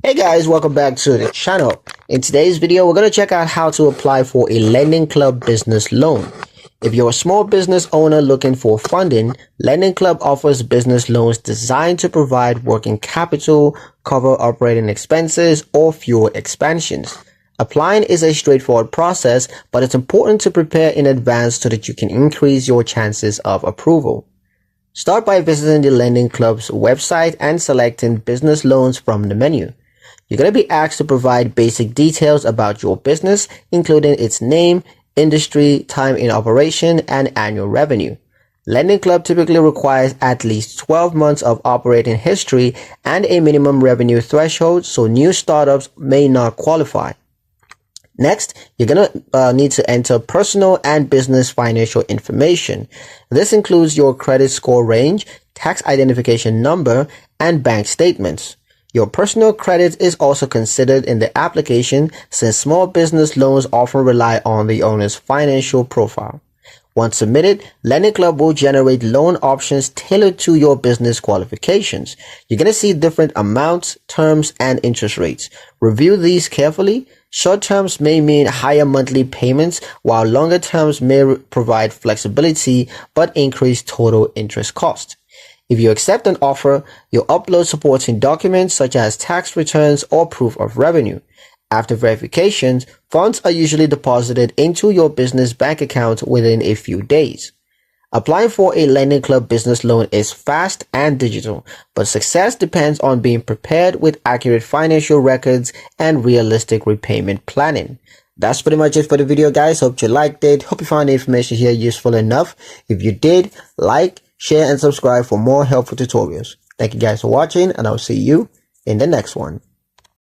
Hey guys, welcome back to the channel. In today's video, we're going to check out how to apply for a Lendingclub business loan. If you're a small business owner looking for funding, Lendingclub offers business loans designed to provide working capital, cover operating expenses, or fuel expansions. Applying is a straightforward process, but it's important to prepare in advance so that you can increase your chances of approval. Start by visiting the Lendingclub's website and selecting business loans from the menu. You're going to be asked to provide basic details about your business, including its name, industry, time in operation, and annual revenue. Lendingclub typically requires at least 12 months of operating history and a minimum revenue threshold, so new startups may not qualify. Next, you're going to need to enter personal and business financial information. This includes your credit score range, tax identification number, and bank statements. Your personal credit is also considered in the application since small business loans often rely on the owner's financial profile. Once submitted, Lendingclub will generate loan options tailored to your business qualifications. You're going to see different amounts, terms, and interest rates. Review these carefully. Short terms may mean higher monthly payments, while longer terms may provide flexibility but increase total interest cost. If you accept an offer, you'll upload supporting documents such as tax returns or proof of revenue. After verifications, funds are usually deposited into your business bank account within a few days. Applying for a Lendingclub business loan is fast and digital, but success depends on being prepared with accurate financial records and realistic repayment planning. That's pretty much it for the video, guys. Hope you liked it. Hope you found the information here useful enough. If you did, like, share, and subscribe for more helpful tutorials. Thank you guys for watching, and I'll see you in the next one.